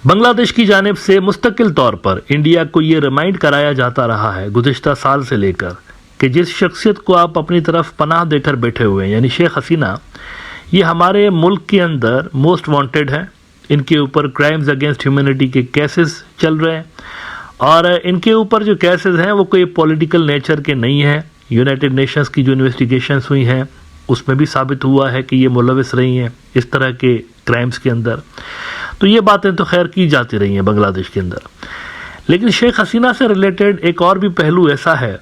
بنگلہ دیش کی جانب سے مستقل طور پر انڈیا کو یہ ریمائنڈ کرایا جاتا رہا ہے گزشتہ سال سے لے کر کہ جس شخصیت کو آپ اپنی طرف پناہ دے کر بیٹھے ہوئے ہیں یعنی شیخ حسینہ، یہ ہمارے ملک کے اندر موسٹ وانٹیڈ ہیں. ان کے اوپر کرائمز اگینسٹ ہیومینٹی کے کیسز چل رہے ہیں اور ان کے اوپر جو کیسز ہیں وہ کوئی پولیٹیکل نیچر کے نہیں ہیں. یونائٹڈ نیشنز کی جو انویسٹیگیشنز ہوئی ہیں اس میں بھی ثابت ہوا ہے کہ یہ ملوث رہی ہیں اس طرح کے کرائمز کے اندر. تو یہ باتیں تو خیر کی جاتی رہی ہیں بنگلہ دیش کے اندر، لیکن شیخ حسینہ سے ریلیٹڈ ایک اور بھی پہلو ایسا ہے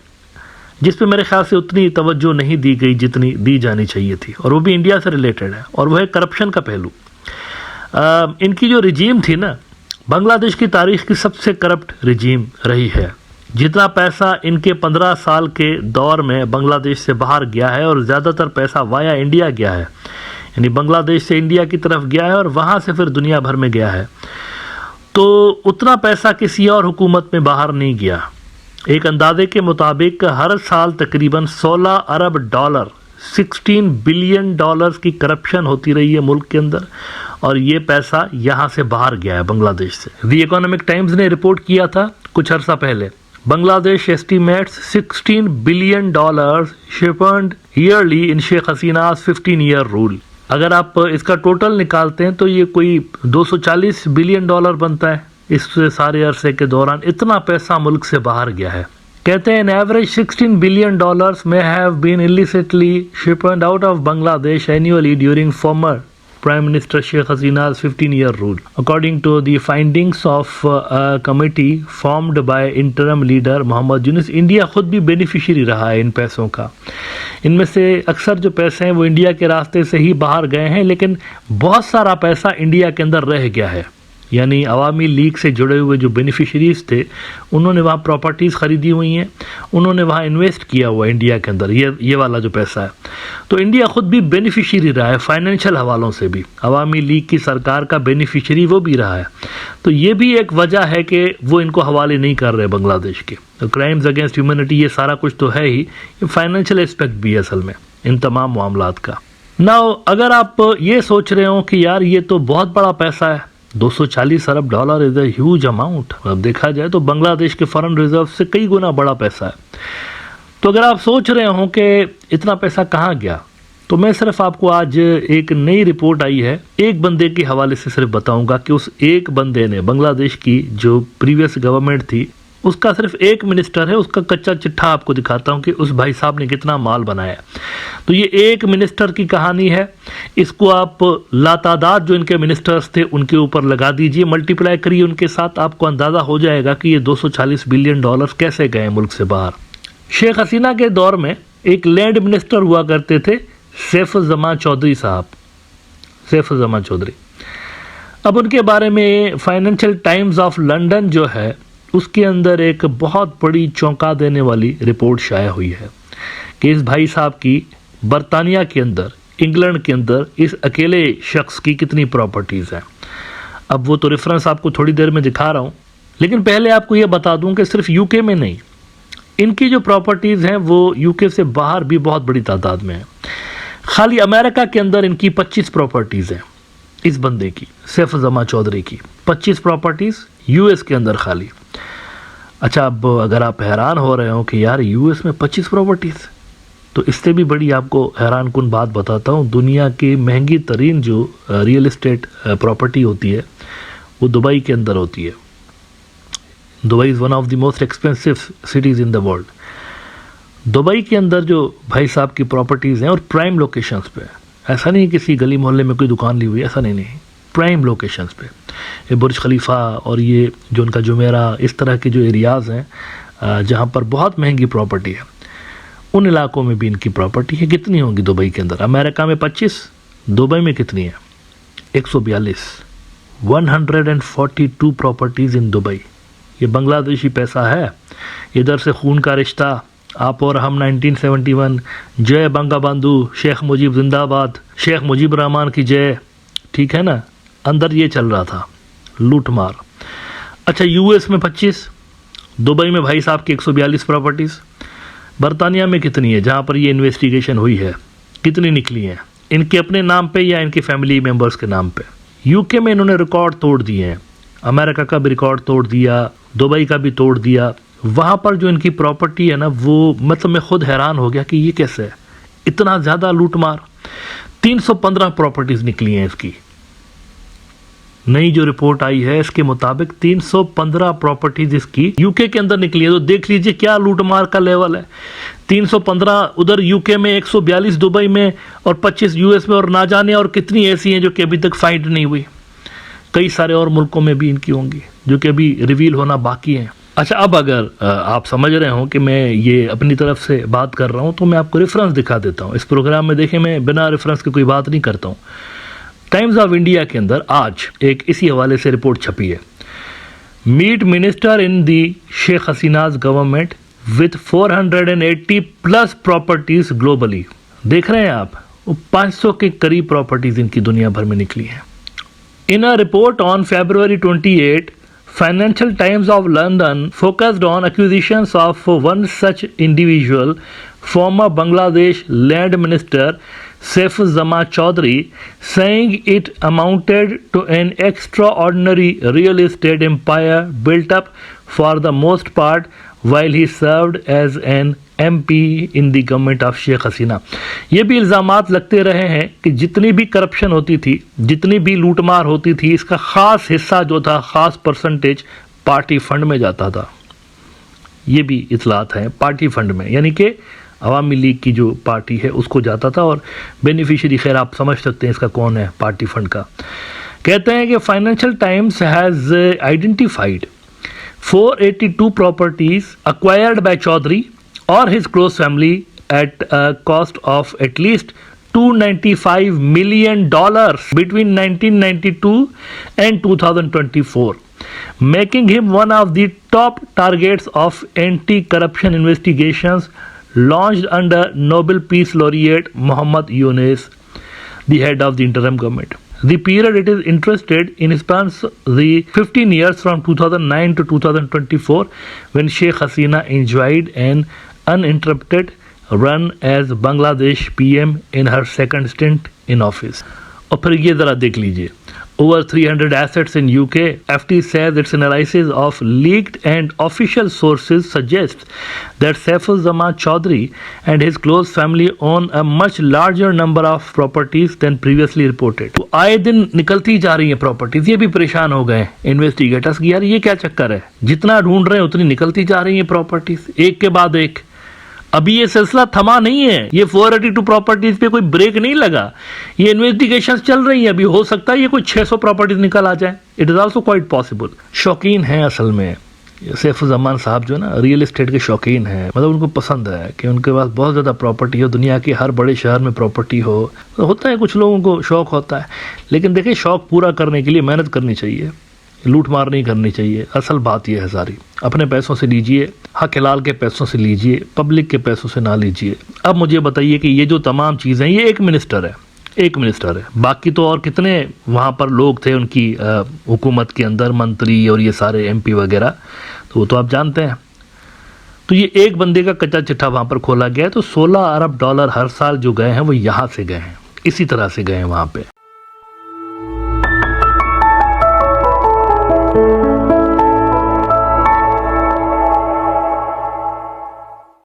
جس پہ میرے خیال سے اتنی توجہ نہیں دی گئی جتنی دی جانی چاہیے تھی، اور وہ بھی انڈیا سے ریلیٹڈ ہے، اور وہ ہے کرپشن کا پہلو. ان کی جو رجیم تھی نا، بنگلہ دیش کی تاریخ کی سب سے کرپٹ رجیم رہی ہے. جتنا پیسہ ان کے 15 سال کے دور میں بنگلہ دیش سے باہر گیا ہے، اور زیادہ تر پیسہ وایا انڈیا گیا ہے، یعنی بنگلہ دیش سے انڈیا کی طرف گیا ہے اور وہاں سے پھر دنیا بھر میں گیا ہے، تو اتنا پیسہ کسی اور حکومت میں باہر نہیں گیا. ایک اندازے کے مطابق ہر سال تقریباً 16 ارب ڈالر 16 بلین ڈالرز کی کرپشن ہوتی رہی ہے ملک کے اندر، اور یہ پیسہ یہاں سے باہر گیا ہے بنگلہ دیش سے. دی اکانومک ٹائمز نے رپورٹ کیا تھا کچھ عرصہ پہلے، بنگلہ دیش ایسٹیمیٹس 16 بلین ڈالرز شپنڈ ایئرلی ان شیخ حسینہ's 15 ایئر رول. اگر آپ اس کا ٹوٹل نکالتے ہیں تو یہ کوئی 240 بلین ڈالر بنتا ہے. اس سارے عرصے کے دوران اتنا پیسہ ملک سے باہر گیا ہے. کہتے ہیں in average 16 billion dollars may have been illicitly shipped out of Bangladesh annually during former Prime Minister Sheikh Hasina's 15-year rule, according to the findings of a committee formed by interim leader Muhammad Yunus. India خود بھی beneficiary رہا ہے ان پیسوں کا. ان میں سے اکثر جو پیسے ہیں وہ انڈیا کے راستے سے ہی باہر گئے ہیں، لیکن بہت سارا پیسہ انڈیا کے اندر رہ گیا ہے. یعنی عوامی لیگ سے جڑے ہوئے جو بینیفیشریز تھے انہوں نے وہاں پراپرٹیز خریدی ہوئی ہیں، انہوں نے وہاں انویسٹ کیا ہوا ہے انڈیا کے اندر، یہ والا جو پیسہ ہے. تو انڈیا خود بھی بینیفیشری رہا ہے فائنینشیل حوالوں سے بھی، عوامی لیگ کی سرکار کا بینیفیشری وہ بھی رہا ہے. تو یہ بھی ایک وجہ ہے کہ وہ ان کو حوالے نہیں کر رہے بنگلہ دیش کے. کرائمز اگینسٹ ہیومینٹی یہ سارا کچھ تو ہے ہی، یہ فائنینشیل اسپیکٹ بھی ہے اصل میں ان تمام معاملات کا. ناؤ اگر آپ یہ سوچ رہے ہوں کہ یار یہ تو بہت بڑا پیسہ ہے، 240 ارب dollar is a huge amount, اب دیکھا جائے تو بنگلہ دیش کے فارن ریزرو سے کئی گنا بڑا پیسہ ہے. تو اگر آپ سوچ رہے ہوں کہ اتنا پیسہ کہاں گیا، تو میں صرف آپ کو آج ایک نئی رپورٹ آئی ہے ایک بندے کے حوالے سے صرف بتاؤں گا کہ اس ایک بندے نے بنگلہ دیش کی جو پریویس گورنمنٹ تھی اس کا صرف ایک منسٹر ہے، اس کا کچا چٹھا آپ کو دکھاتا ہوں کہ اس بھائی صاحب نے کتنا مال بنایا. تو یہ ایک منسٹر کی کہانی ہے، اس کو آپ لاتعداد جو ان کے منسٹرز تھے ان کے اوپر لگا دیجئے، ملٹیپلائی کریے ان کے ساتھ، آپ کو اندازہ ہو جائے گا کہ یہ 240 بلین ڈالر کیسے گئے ملک سے باہر. شیخ حسینہ کے دور میں ایک لینڈ منسٹر ہوا کرتے تھے سیف الزمان چودھری صاحب، سیف الزمان چودھری. اب ان کے بارے میں فائنینشیل ٹائمز آف لنڈن جو ہے اس کے اندر ایک بہت بڑی چونکا دینے والی رپورٹ شائع ہوئی ہے کہ اس بھائی صاحب کی برطانیہ کے اندر، انگلینڈ کے اندر اس اکیلے شخص کی کتنی پراپرٹیز ہیں. اب وہ تو ریفرنس آپ کو تھوڑی دیر میں دکھا رہا ہوں، لیکن پہلے آپ کو یہ بتا دوں کہ صرف یو کے میں نہیں، ان کی جو پراپرٹیز ہیں وہ یو کے سے باہر بھی بہت بڑی تعداد میں ہیں. خالی امریکہ کے اندر ان کی 25 پراپرٹیز ہیں، اس بندے کی سیف الزمان چودھری کی 25 پراپرٹیز یو ایس کے اندر خالی. اچھا اب اگر آپ حیران ہو رہے ہوں کہ یار یو ایس میں 25 پراپرٹیز، تو اس سے بھی بڑی آپ کو حیران کن بات بتاتا ہوں. دنیا کی مہنگی ترین جو ریئل اسٹیٹ پراپرٹی ہوتی ہے وہ دبئی کے اندر ہوتی ہے. Dubai is one of the most expensive cities in the world. Dubai کے اندر جو بھائی صاحب کی پراپرٹیز ہیں اور پرائم لوکیشنز پہ، ایسا نہیں کسی گلی محلے میں کوئی دکان لی ہوئی، ایسا نہیں، پرائم لوکیشنز پہ. یہ برج خلیفہ اور یہ جو ان کا جمیرہ، اس طرح کے جو ایریاز ہیں جہاں پر بہت مہنگی پراپرٹی ہے، ان علاقوں میں بھی ان کی پراپرٹی ہے. کتنی ہوں گی دبئی کے اندر؟ امریکہ میں 25، دبئی میں کتنی ہے؟ 142، 142 پراپرٹیز ان دبئی. یہ بنگلہ دیشی پیسہ ہے. ادھر سے خون کا رشتہ، آپ اور ہم 1971، جے بنگا بندھو، شیخ مجیب زندہ باد، شیخ مجیب الرحمان کی جے، ٹھیک ہے نا، اندر یہ چل رہا تھا لوٹ مار. اچھا یو ایس میں 25، دبئی میں بھائی صاحب کی 142 پراپرٹیز. برطانیہ میں کتنی ہے جہاں پر یہ انویسٹیگیشن ہوئی ہے؟ کتنی نکلی ہیں ان کے اپنے نام پہ یا ان کے فیملی ممبرز کے نام پہ؟ یو کے میں انہوں نے ریکارڈ توڑ دیے ہیں. امریکہ کا بھی ریکارڈ توڑ دیا, دبئی کا بھی توڑ دیا. وہاں پر جو ان کی پراپرٹی ہے نا, وہ مطلب میں خود حیران ہو گیا کہ یہ کیسے ہے, اتنا زیادہ لوٹ مار. 315 پراپرٹیز نکلی ہیں اس کی. نئی جو رپورٹ آئی ہے اس کے مطابق 315 پراپرٹیز اس کی یو کے اندر نکلی ہے. تو دیکھ لیجئے کیا لوٹ مار کا لیول ہے. 315 ادھر یو کے میں, 142 دبئی میں, اور 25 یو ایس میں, اور نہ جانے اور کتنی ایسی ہیں جو کہ ابھی تک فائنڈ نہیں ہوئی. کئی سارے اور ملکوں میں بھی ان کی ہوں گی جو کہ ابھی ریویل ہونا باقی ہیں. اچھا, اب اگر آپ سمجھ رہے ہوں کہ میں یہ اپنی طرف سے بات کر رہا ہوں تو میں آپ کو ریفرنس دکھا دیتا ہوں. اس پروگرام میں دیکھیں میں بنا ریفرنس کے کوئی بات نہیں کرتا ہوں. ٹائمز آف انڈیا کے اندر آج ایک اسی حوالے سے رپورٹ چھپی ہے. Meat minister in the Sheikh Hasina's government with 480 plus properties globally. دیکھ رہے ہیں آپ, 500 کے قریب پراپرٹیز ان کی دنیا بھر میں نکلی ہیں. In a report on February 28, Financial Times of London focused on acquisitions of one such individual, former Bangladesh Land Minister Saifuzzaman Chaudhry, saying it amounted to an extraordinary real estate empire built up for the most part while he served as an MP in the government of Sheikh Hasina. یہ بھی الزامات لگتے رہے ہیں کہ جتنی بھی corruption ہوتی تھی, جتنی بھی لوٹ مار ہوتی تھی, اس کا خاص حصہ جو تھا, خاص پرسنٹیج پارٹی فنڈ میں جاتا تھا. یہ بھی اطلاعات ہیں, پارٹی فنڈ میں, یعنی کہ عوامی لیگ کی جو پارٹی ہے اس کو جاتا تھا. اور بینیفیشری خیر آپ سمجھ سکتے ہیں اس کا کون ہے پارٹی فنڈ کا. کہتے ہیں کہ financial Times has identified 482 properties acquired by Chaudhry or his close family at a cost of at least $295 million between 1992 and 2024, making him one of the top targets of anti-corruption investigations launched under Nobel Peace Laureate Muhammad Yunus, the head of the interim government. The period it is interested in spans the 15 years from 2009 to 2024, when Sheikh Hasina enjoyed an uninterrupted run as Bangladesh PM in her second stint in office. اور پھر یہ ذرا دیکھ لیجئے, over 300 assets in UK. FT says its analysis of leaked and official sources suggests that Saifuzzaman Chaudhry and his close family own a much larger number of properties than previously reported. تو آئے دن نکلتی جا رہی ہیں properties. یہ بھی پریشان ہو گئے انویسٹیگیٹرز کہ یار یہ کیا چکر ہے, جتنا ڈھونڈ رہے ہیں اتنی نکلتی جا رہی ہیں پراپرٹیز ایک کے بعد ایک. ابھی یہ سلسلہ تھما نہیں ہے, یہ 482 پراپرٹیز پہ کوئی بریک نہیں لگا, یہ انویسٹیگیشنز چل رہی ہیں. ابھی ہو سکتا ہے یہ کوئی 600 پراپرٹیز نکل آ جائیں. It is also quite possible. شوقین ہیں اصل میں سیف الزمان صاحب, جو ہے نا ریئل اسٹیٹ کے شوقین ہیں. مطلب ان کو پسند ہے کہ ان کے پاس بہت زیادہ پراپرٹی ہو, دنیا کے ہر بڑے شہر میں پراپرٹی ہو. ہوتا ہے کچھ لوگوں کو شوق ہوتا ہے, لیکن دیکھیں شوق پورا کرنے کے لیے محنت کرنی چاہیے, لوٹ مار نہیں کرنی چاہیے. اصل بات یہ ہے ساری, اپنے پیسوں سے لیجئے, حق حلال کے پیسوں سے لیجئے, پبلک کے پیسوں سے نہ لیجئے. اب مجھے بتائیے کہ یہ جو تمام چیزیں, یہ ایک منسٹر ہے, باقی تو اور کتنے وہاں پر لوگ تھے ان کی حکومت کے اندر, منتری اور یہ سارے MP وغیرہ, تو وہ تو آپ جانتے ہیں. تو یہ ایک بندے کا کچا چٹھا وہاں پر کھولا گیا ہے. تو $16 ارب ہر سال جو گئے ہیں وہ یہاں سے گئے ہیں, اسی طرح سے گئے ہیں وہاں پہ.